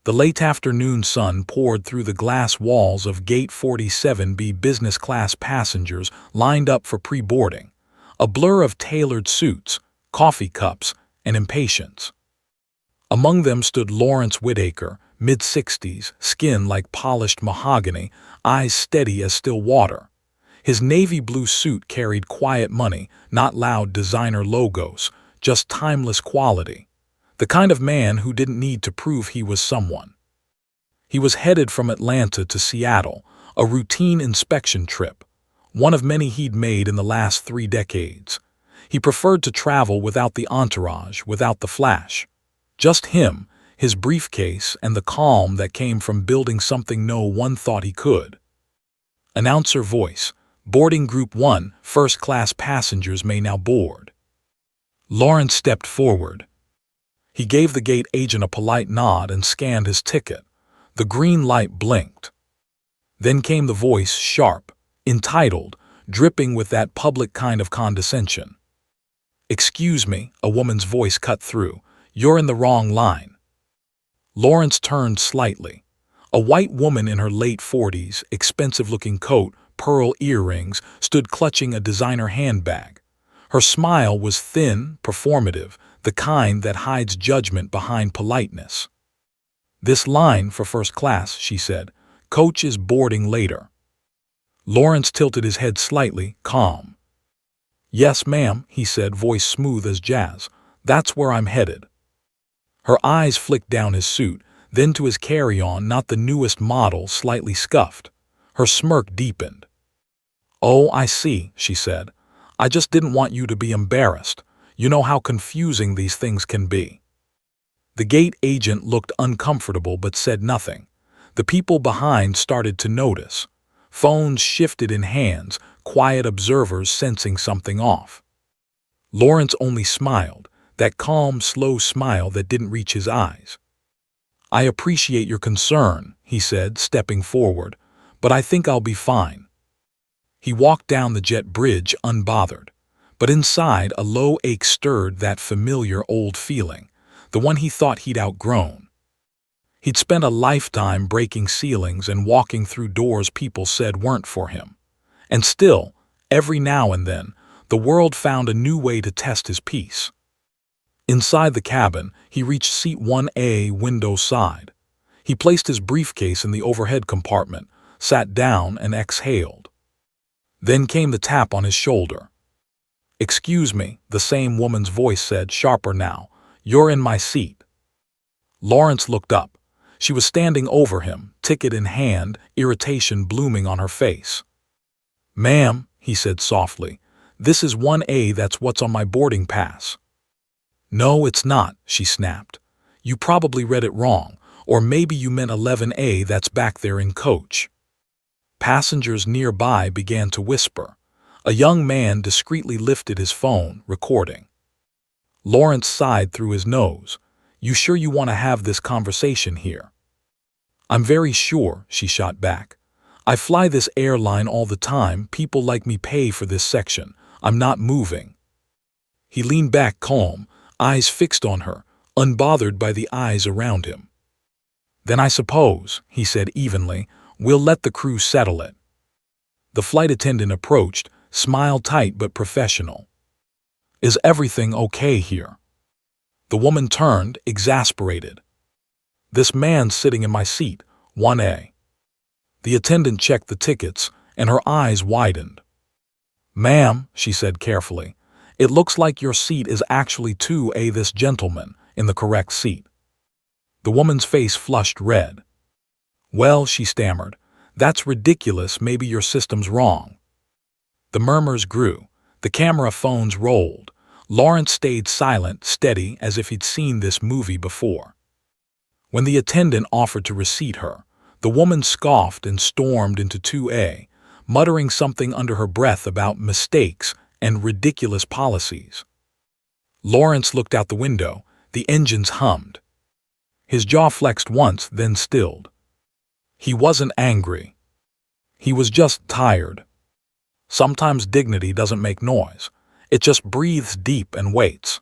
The late afternoon sun poured through the glass walls of Gate 47B business class passengers lined up for pre-boarding, a blur of tailored suits, coffee cups, and impatience. Among them stood Lawrence Whitaker, mid-60s, skin like polished mahogany, eyes steady as still water. His navy blue suit carried quiet money, not loud designer logos, just timeless quality. The kind of man who didn't need to prove he was someone. He was headed from Atlanta to Seattle, a routine inspection trip, one of many he'd made in the last 3 decades. He preferred to travel without the entourage, without the flash. Just him, his briefcase, and the calm that came from building something no one thought he could. Announcer voice, boarding Group 1, first-class passengers may now board. Lawrence stepped forward. He gave the gate agent a polite nod and scanned his ticket. The green light blinked. Then came the voice, sharp, entitled, dripping with that public kind of condescension. "Excuse me," a woman's voice cut through. "You're in the wrong line." Lawrence turned slightly. A white woman in her late 40s, expensive-looking coat, pearl earrings, stood clutching a designer handbag. Her smile was thin, performative, the kind that hides judgment behind politeness. "This line for first class," she said. "Coach is boarding later." Lawrence tilted his head slightly, calm. "Yes, ma'am," he said, voice smooth as jazz. "That's where I'm headed." Her eyes flicked down his suit, then to his carry-on, not the newest model, slightly scuffed. Her smirk deepened. "Oh, I see," she said. "I just didn't want you to be embarrassed. You know how confusing these things can be." The gate agent looked uncomfortable but said nothing. The people behind started to notice. Phones shifted in hands, quiet observers sensing something off. Lawrence only smiled, that calm, slow smile that didn't reach his eyes. "I appreciate your concern," he said, stepping forward, "but I think I'll be fine." He walked down the jet bridge unbothered, but inside a low ache stirred that familiar old feeling, the one he thought he'd outgrown. He'd spent a lifetime breaking ceilings and walking through doors people said weren't for him. And still, every now and then, the world found a new way to test his peace. Inside the cabin, he reached seat 1A, window side. He placed his briefcase in the overhead compartment, sat down, and exhaled. Then came the tap on his shoulder. "Excuse me," the same woman's voice said, sharper now. "You're in my seat." Lawrence looked up. She was standing over him, ticket in hand, irritation blooming on her face. "Ma'am," he said softly, "this is 1A, that's what's on my boarding pass." "No, it's not," she snapped. "You probably read it wrong, or maybe you meant 11A, that's back there in coach." Passengers nearby began to whisper. A young man discreetly lifted his phone, recording. Lawrence sighed through his nose. "You sure you want to have this conversation here?" "I'm very sure," she shot back. "I fly this airline all the time. People like me pay for this section. I'm not moving." He leaned back calm, eyes fixed on her, unbothered by the eyes around him. "Then I suppose," he said evenly, "we'll let the crew settle it." The flight attendant approached, smiled tight but professional. "Is everything okay here?" The woman turned, exasperated. "This man's sitting in my seat, 1A." The attendant checked the tickets, and her eyes widened. "Ma'am," she said carefully, "it looks like your seat is actually 2A, this gentleman, in the correct seat." The woman's face flushed red. "Well," she stammered, "that's ridiculous, maybe your system's wrong." The murmurs grew. The camera phones rolled. Lawrence stayed silent, steady, as if he'd seen this movie before. When the attendant offered to reseat her, the woman scoffed and stormed into 2A, muttering something under her breath about mistakes and ridiculous policies. Lawrence looked out the window. The engines hummed. His jaw flexed once, then stilled. He wasn't angry. He was just tired. Sometimes dignity doesn't make noise. It just breathes deep and waits.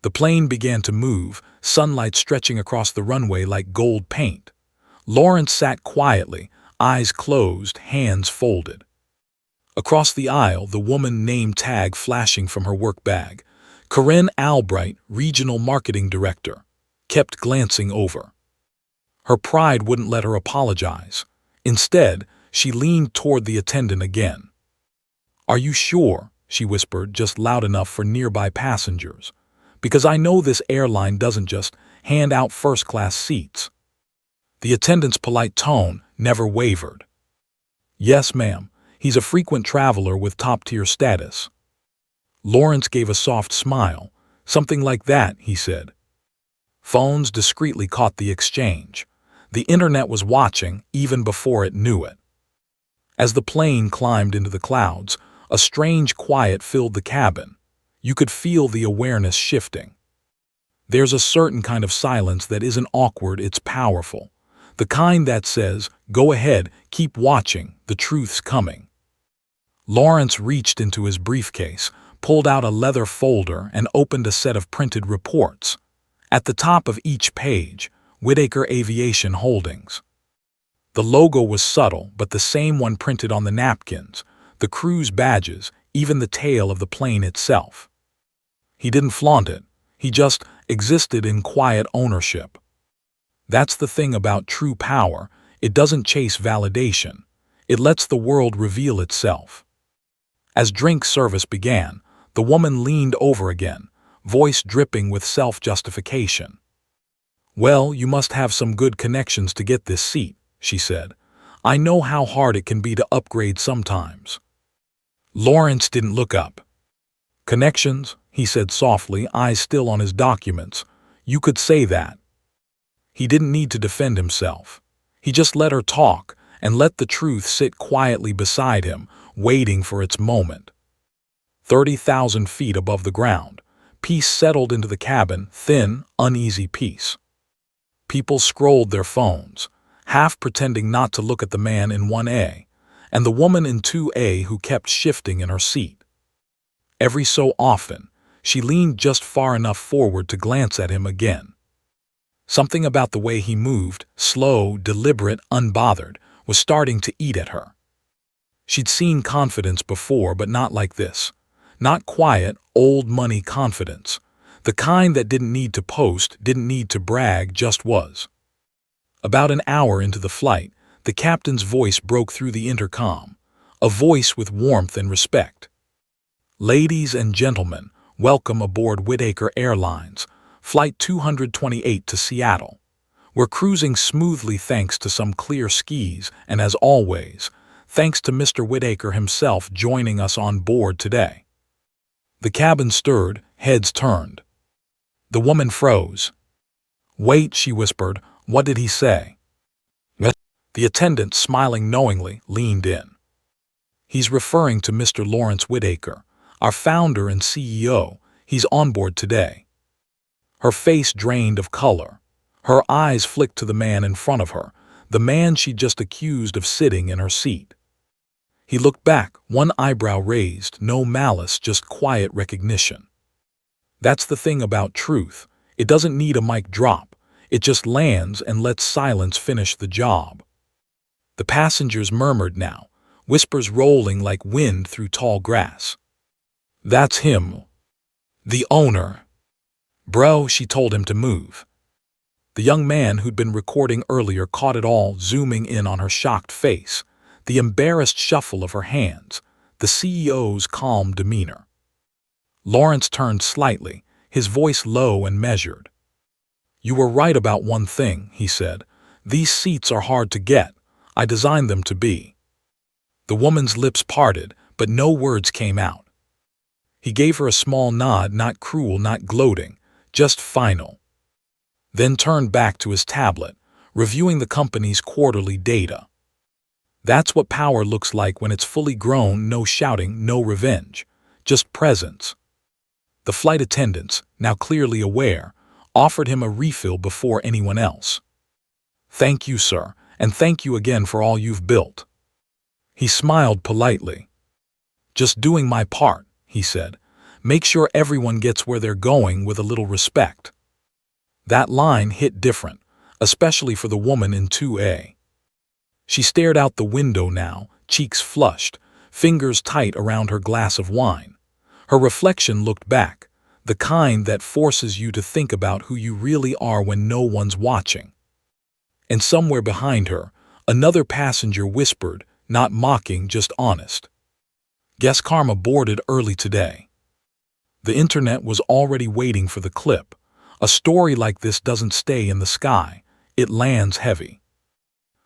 The plane began to move, sunlight stretching across the runway like gold paint. Lawrence sat quietly, eyes closed, hands folded. Across the aisle, the woman name tag flashing from her work bag. Corinne Albright, Regional Marketing Director, kept glancing over. Her pride wouldn't let her apologize. Instead, she leaned toward the attendant again. "Are you sure?" she whispered, just loud enough for nearby passengers. "Because I know this airline doesn't just hand out first-class seats." The attendant's polite tone never wavered. "Yes, ma'am. He's a frequent traveler with top-tier status." Lawrence gave a soft smile. "Something like that," he said. Phones discreetly caught the exchange. The internet was watching even before it knew it. As the plane climbed into the clouds, a strange quiet filled the cabin. You could feel the awareness shifting. There's a certain kind of silence that isn't awkward, it's powerful. The kind that says, "Go ahead, keep watching, the truth's coming." Lawrence reached into his briefcase, pulled out a leather folder, and opened a set of printed reports. At the top of each page, Whitaker Aviation Holdings. The logo was subtle, but the same one printed on the napkins, the crew's badges, even the tail of the plane itself. He didn't flaunt it. He just existed in quiet ownership. That's the thing about true power. It doesn't chase validation. It lets the world reveal itself. As drink service began, the woman leaned over again, voice dripping with self-justification. "Well, you must have some good connections to get this seat," she said. "I know how hard it can be to upgrade sometimes." Lawrence didn't look up. "Connections?" he said softly, eyes still on his documents. "You could say that." He didn't need to defend himself. He just let her talk and let the truth sit quietly beside him, waiting for its moment. 30,000 feet above the ground, peace settled into the cabin, thin, uneasy peace. People scrolled their phones, half pretending not to look at the man in 1A, and the woman in 2A who kept shifting in her seat. Every so often, she leaned just far enough forward to glance at him again. Something about the way he moved, slow, deliberate, unbothered, was starting to eat at her. She'd seen confidence before, but not like this. Not quiet, old money confidence. The kind that didn't need to post, didn't need to brag, just was. About an hour into the flight, the captain's voice broke through the intercom, a voice with warmth and respect. "Ladies and gentlemen, welcome aboard Whitaker Airlines, Flight 228 to Seattle. We're cruising smoothly thanks to some clear skies, and as always, thanks to Mr. Whitaker himself joining us on board today." The cabin stirred, heads turned. The woman froze. "Wait," she whispered. "What did he say?" The attendant, smiling knowingly, leaned in. "He's referring to Mr. Lawrence Whitaker, our founder and CEO. He's on board today." Her face drained of color. Her eyes flicked to the man in front of her, the man she'd just accused of sitting in her seat. He looked back, one eyebrow raised, no malice, just quiet recognition. That's the thing about truth. It doesn't need a mic drop. It just lands and lets silence finish the job. The passengers murmured now, whispers rolling like wind through tall grass. "That's him. The owner." "Bro," she told him to move. The young man who'd been recording earlier caught it all, zooming in on her shocked face, the embarrassed shuffle of her hands, the CEO's calm demeanor. Lawrence turned slightly, his voice low and measured. "You were right about one thing," he said. "These seats are hard to get. I designed them to be." The woman's lips parted, but no words came out. He gave her a small nod, not cruel, not gloating, just final. Then turned back to his tablet, reviewing the company's quarterly data. That's what power looks like when it's fully grown, no shouting, no revenge, just presence. The flight attendants, now clearly aware, offered him a refill before anyone else. "Thank you, sir, and thank you again for all you've built." He smiled politely. "Just doing my part," he said, Make sure everyone gets where they're going with a little respect. That line hit different, especially for the woman in 2A. She stared out the window now, cheeks flushed, fingers tight around her glass of wine. Her reflection looked back, the kind that forces you to think about who you really are when no one's watching. And somewhere behind her, another passenger whispered, not mocking, just honest. Guess Karma boarded early today. The internet was already waiting for the clip. A story like this doesn't stay in the sky, it lands heavy.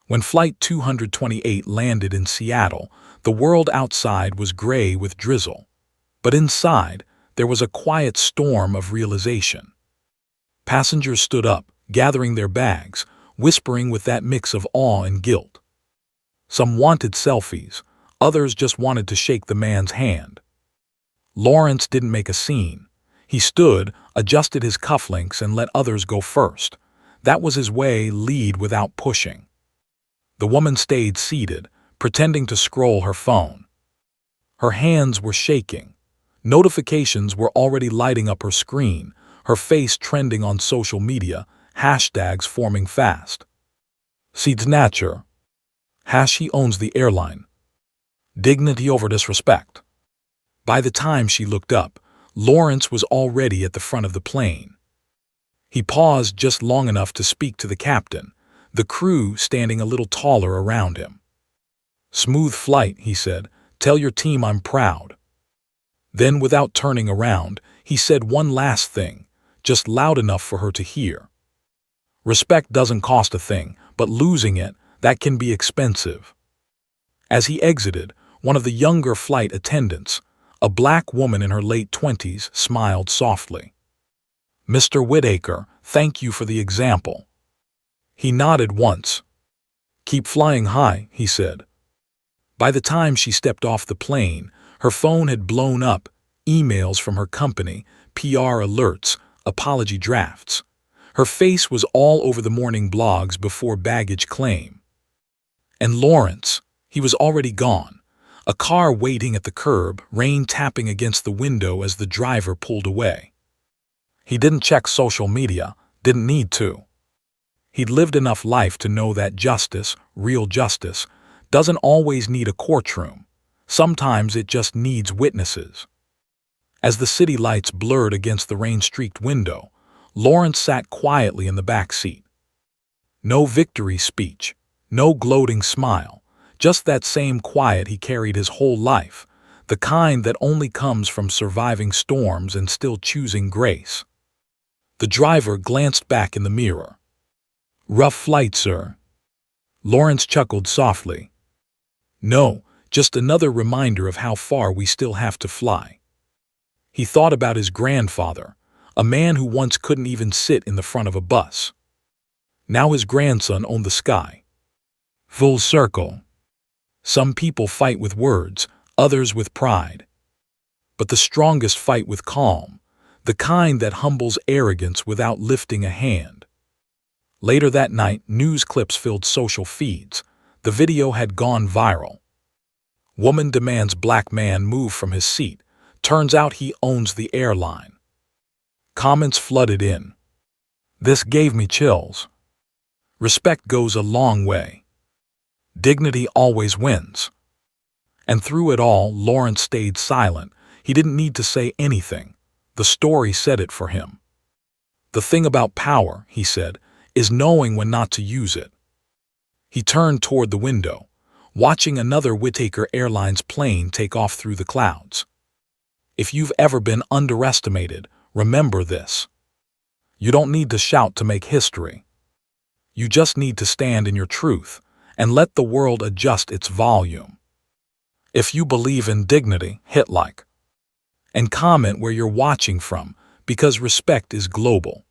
When Flight 228 landed in Seattle, the world outside was gray with drizzle. But inside, there was a quiet storm of realization. Passengers stood up, gathering their bags, whispering with that mix of awe and guilt. Some wanted selfies, others just wanted to shake the man's hand. Lawrence didn't make a scene. He stood, adjusted his cufflinks, and let others go first. That was his way, lead without pushing. The woman stayed seated, pretending to scroll her phone. Her hands were shaking. Notifications were already lighting up her screen, her face trending on social media, hashtags forming fast. Signature. He owns the airline. Dignity over disrespect. By the time she looked up, Lawrence was already at the front of the plane. He paused just long enough to speak to the captain, the crew standing a little taller around him. "Smooth flight," he said. "Tell your team I'm proud." Then, without turning around, he said one last thing, just loud enough for her to hear. "Respect doesn't cost a thing, but losing it, that can be expensive." As he exited, one of the younger flight attendants, a black woman in her late 20s, smiled softly. "Mr. Whitaker, thank you for the example." He nodded once. "Keep flying high," he said. By the time she stepped off the plane, her phone had blown up, emails from her company, PR alerts, apology drafts. Her face was all over the morning blogs before baggage claim. And Lawrence, he was already gone. A car waiting at the curb, rain tapping against the window as the driver pulled away. He didn't check social media, didn't need to. He'd lived enough life to know that justice, real justice, doesn't always need a courtroom. Sometimes it just needs witnesses. As the city lights blurred against the rain-streaked window, Lawrence sat quietly in the back seat. No victory speech, no gloating smile, just that same quiet he carried his whole life, the kind that only comes from surviving storms and still choosing grace. The driver glanced back in the mirror. "Rough flight, sir." Lawrence chuckled softly. "No, just another reminder of how far we still have to fly." He thought about his grandfather, a man who once couldn't even sit in the front of a bus. Now his grandson owned the sky. Full circle. Some people fight with words, others with pride. But the strongest fight with calm, the kind that humbles arrogance without lifting a hand. Later that night, news clips filled social feeds. The video had gone viral. Woman demands black man move from his seat. Turns out he owns the airline. Comments flooded in. "This gave me chills." Respect goes a long way. Dignity always wins. And through it all, Lawrence stayed silent. He didn't need to say anything. The story said it for him. "The thing about power," he said, "is knowing when not to use it." He turned toward the window, watching another Whitaker Airlines plane take off through the clouds. If you've ever been underestimated, remember this. You don't need to shout to make history. You just need to stand in your truth and let the world adjust its volume. If you believe in dignity, hit like and comment where you're watching from, because respect is global.